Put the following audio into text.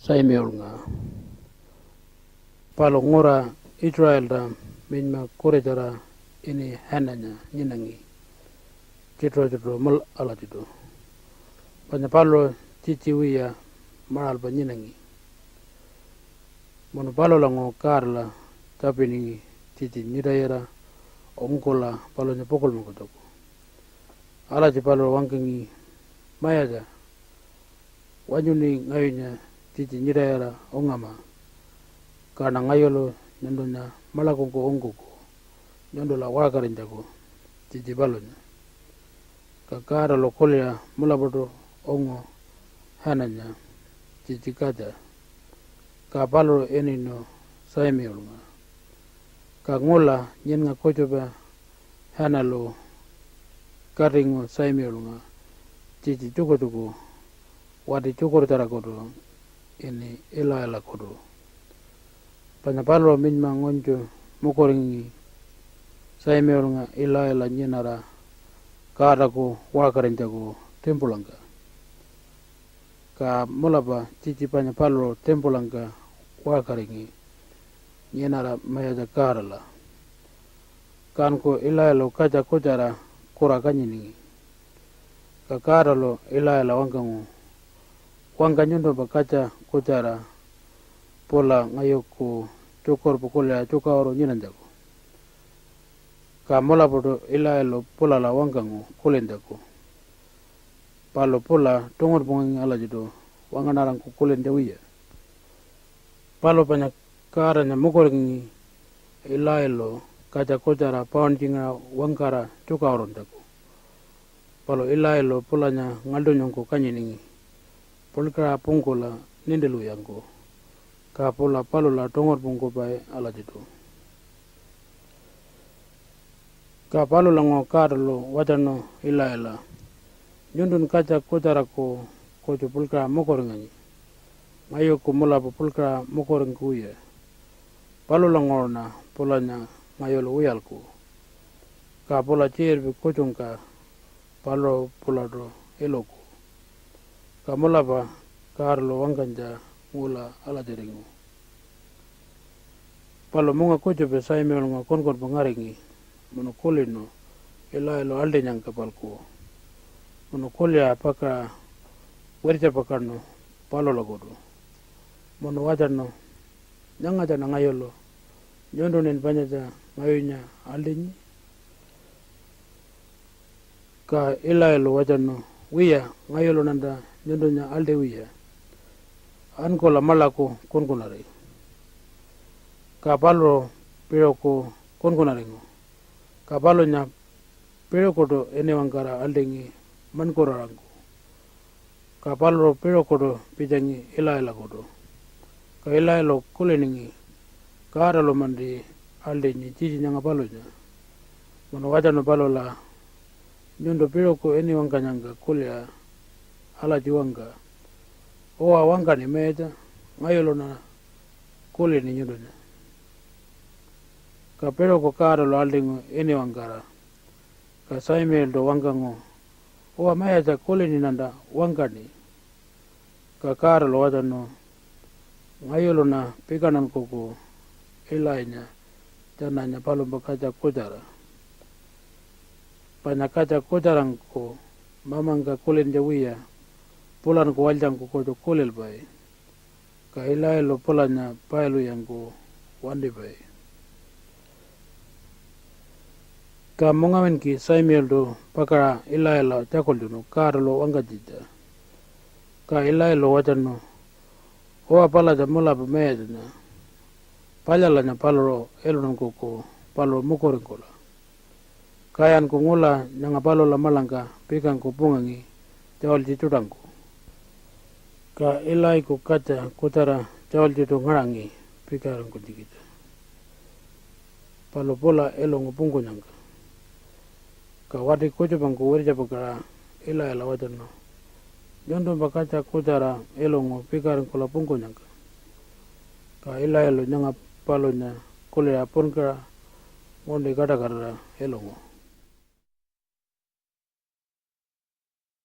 Samuelnga palo ngora Israel da minma korejara ini hananya nyinangi citro mal ala tido panya palo ciciwiya maral ba nyinangi mono palo lango karla tapi ningi cici nyidayara ongkola palo nya pokol mengotoko ala ci palo wangkengi mayaja wanyuni ngayunya cici nyidayara ongama karena ngayolo nyendonya malakongko ongkoko nyendola wakarinjako cici balonya kakara lo kolya mulabodo ongo hananya cici kaja ka palo enino Samuelnga ka ngola nyenga kocoba hanalo karingo Samuelnga cici cuko wadi cukor tara kodo ini ela kodo panapalo minma ngonjo mokoringi Samuelnga ela nyenara karako wakarinjago tempulanga ka mulaba cici panapalo tempulanga wakaringi nyenara mayaja karala kanko ela kaja kojara kora kanyiningi ka karalo ela wangangu wanganyundo bakaja kojara pola ngayoko cokor pokola cokaro nyinanjago ka mola bodo ila pola la wangangu kulenjago palo pola tongor bongangi ala jido wanganarang ku kulenjawiya palo banyak karanya mokoringi ila kaja kojara paunjinga wangkara cokaro jago palo ila polanya ngaldonyongko kanyiningi polkara pungkola nindelu yango ka pola palo la tongor pungko bai ala jido ka palo lango karlo wajano ila nyundun kaja kojara ko kojo polkara mokoringani mayo ko mola polkara mokoringkuya palo langorna polanya ngayolo uyalku ka pola cherbe kojongka palo pola do eloko ka mola ba karlo wanganja ngula ala jeringu palo munga kojo be Samuelnga konkon pangaringi mono kolino ela alde nyang kapalko mono kolya paka werja pakarno palo lagodo mono wajarno nyanga jana ngayolo nyondo nen banyaja ngayunya aldenyi ka ela wajarno wiya ngayolo nanda nyendonya alde wiya ankola malako konkonare ka palo piroko konkonarengo ka palo nya piroko do ene wangkara aldengi mankorarango ka palo piroko do pijangi ela kodo ka ela kuleningi kara lo mandi aldengi cici nyanga palo nya mono wajano palo la nyondo piroko ene wangkanyanga kulya ala jiwanga oa wanga ni meja ngayolo na kule ni nyudonya ka pero ko karo lo aldingo ene wangara ka Samuel do wangango oa meja kule ni nanda wangani ka karo lo wadano ngayolo na pikanan koko elainya jananya palo bakaja kojara panyakaja kojarangko mamanga kule njawiya pulan ko waljang ko kojo kolel bai ka ila polanya pailu yang ko wandi bai ka mongamen ki Samuel do pakara ila jakol duno karlo wangajita ka ila wajano o pala jamula bemedna palala nya palo elon ko palo mokoringola kayan ko ngola nyanga palo la malangka pikan ko pungangi jawal jitudangko ka ilai ko kaca kotara jawal jito ngarangi pikaran ko jikita palo pola elongo pungko nyangka ka wadi kojo bangko werja bakara ilai la wajano jondo bakaca kotara elongo pikaran ko la pungko nyangka ka ilai lo nyanga palo nya kole apon ka ngonde kada elongo